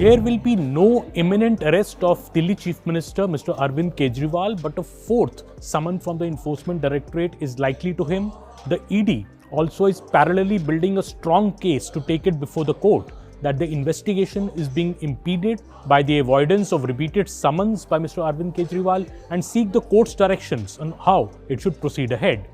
There will be no imminent arrest of Delhi Chief Minister Mr. Arvind Kejriwal, but a fourth summon from the Enforcement Directorate is likely to him. The ED also is parallelly building a strong case to take it before the court that the investigation is being impeded by the avoidance of repeated summons by Mr. Arvind Kejriwal and seek the court's directions on how it should proceed ahead.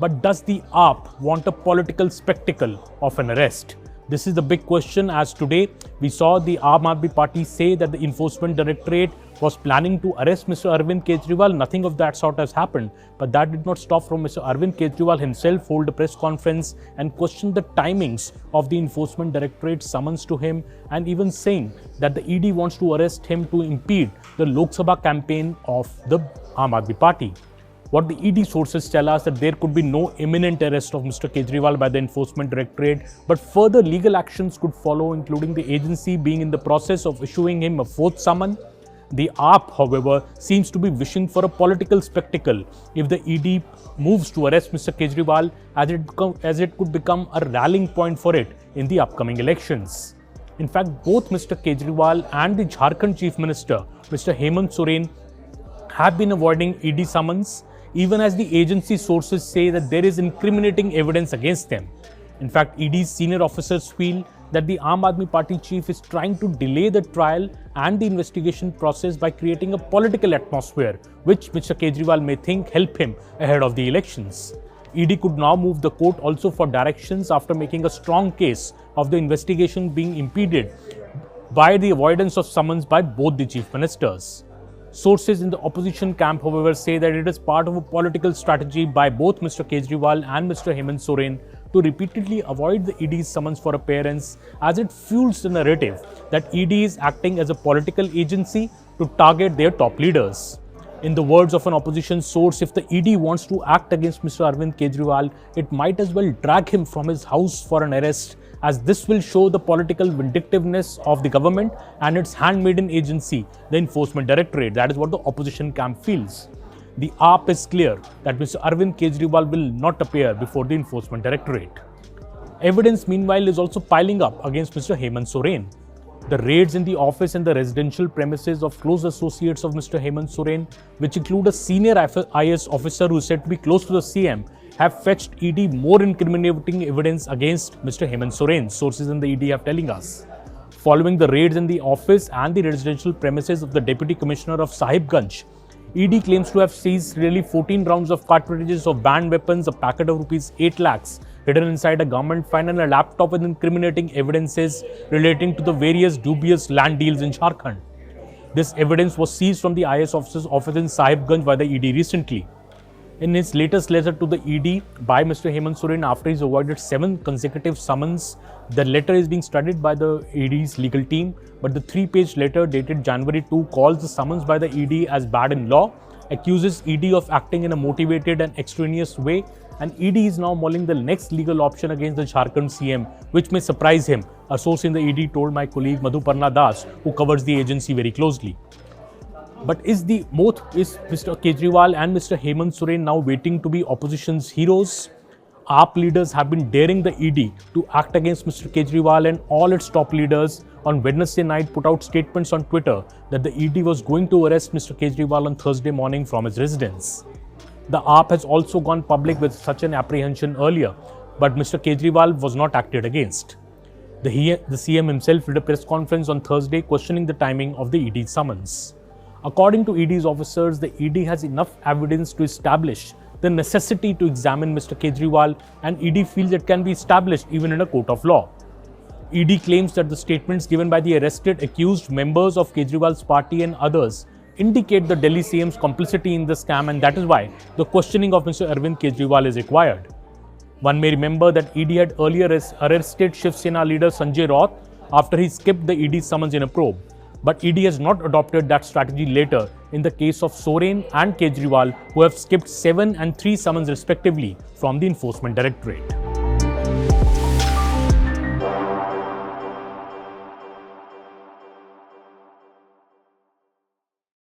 But does the AAP want a political spectacle of an arrest? This is the big question, as today we saw the Aam Aadmi Party say that the Enforcement Directorate was planning to arrest Mr. Arvind Kejriwal. Nothing of that sort has happened, but that did not stop from Mr. Arvind Kejriwal himself hold a press conference and question the timings of the Enforcement Directorate summons to him, and even saying that the ED wants to arrest him to impede the Lok Sabha campaign of the Aam Aadmi Party. What the ED sources tell us that there could be no imminent arrest of Mr. Kejriwal by the Enforcement Directorate, but further legal actions could follow, including the agency being in the process of issuing him a fourth summon. The AAP, however, seems to be wishing for a political spectacle if the ED moves to arrest Mr. Kejriwal, as it could become a rallying point for it in the upcoming elections. In fact, both Mr. Kejriwal and the Jharkhand Chief Minister, Mr. Hemant Soren, have been avoiding ED summons, even as the agency sources say that there is incriminating evidence against them. In fact, ED's senior officers feel that the Aam Aadmi Party chief is trying to delay the trial and the investigation process by creating a political atmosphere, which Mr. Kejriwal may think help him ahead of the elections. ED could now move the court also for directions after making a strong case of the investigation being impeded by the avoidance of summons by both the chief ministers. Sources in the opposition camp, however, say that it is part of a political strategy by both Mr. Kejriwal and Mr. Hemant Soren to repeatedly avoid the ED's summons for appearance, as it fuels the narrative that ED is acting as a political agency to target their top leaders. In the words of an opposition source, if the ED wants to act against Mr. Arvind Kejriwal, it might as well drag him from his house for an arrest, as this will show the political vindictiveness of the government and its handmaiden agency, the Enforcement Directorate. That is what the opposition camp feels. The AAP is clear that Mr. Arvind Kejriwal will not appear before the Enforcement Directorate. Evidence, meanwhile, is also piling up against Mr. Hemant Soren. The raids in the office and the residential premises of close associates of Mr. Hemant Soren, which include a senior IS officer who is said to be close to the CM, have fetched ED more incriminating evidence against Mr. Hemant Soren, sources in the ED are telling us. Following the raids in the office and the residential premises of the Deputy Commissioner of Sahibganj, ED claims to have seized nearly 14 rounds of cartridges of banned weapons, a packet of rupees 8 lakhs hidden inside a government fine, and a laptop with incriminating evidences relating to the various dubious land deals in Jharkhand. This evidence was seized from the IS officer's office in Sahibganj by the ED recently. In his latest letter to the ED by Mr. Hemant Soren, after he's avoided 7 consecutive summons, the letter is being studied by the ED's legal team, but the 3-page letter dated January 2 calls the summons by the ED as bad in law, accuses ED of acting in a motivated and extraneous way, and ED is now mulling the next legal option against the Jharkhand CM, which may surprise him, a source in the ED told my colleague Madhuparna Das, who covers the agency very closely. But is Mr. Kejriwal and Mr. Hemant Soren now waiting to be opposition's heroes? AAP leaders have been daring the ED to act against Mr. Kejriwal, and all its top leaders on Wednesday night put out statements on Twitter that the ED was going to arrest Mr. Kejriwal on Thursday morning from his residence. The AAP has also gone public with such an apprehension earlier, but Mr. Kejriwal was not acted against. The CM himself did a press conference on Thursday questioning the timing of the ED summons. According to ED's officers, the ED has enough evidence to establish the necessity to examine Mr. Kejriwal, and ED feels it can be established even in a court of law. ED claims that the statements given by the arrested accused members of Kejriwal's party and others indicate the Delhi CM's complicity in the scam, and that is why the questioning of Mr. Arvind Kejriwal is required. One may remember that ED had earlier arrested Shiv Sena leader Sanjay Raut after he skipped the ED summons in a probe. But ED has not adopted that strategy later in the case of Soren and Kejriwal, who have skipped 7 and 3 summons respectively from the Enforcement Directorate.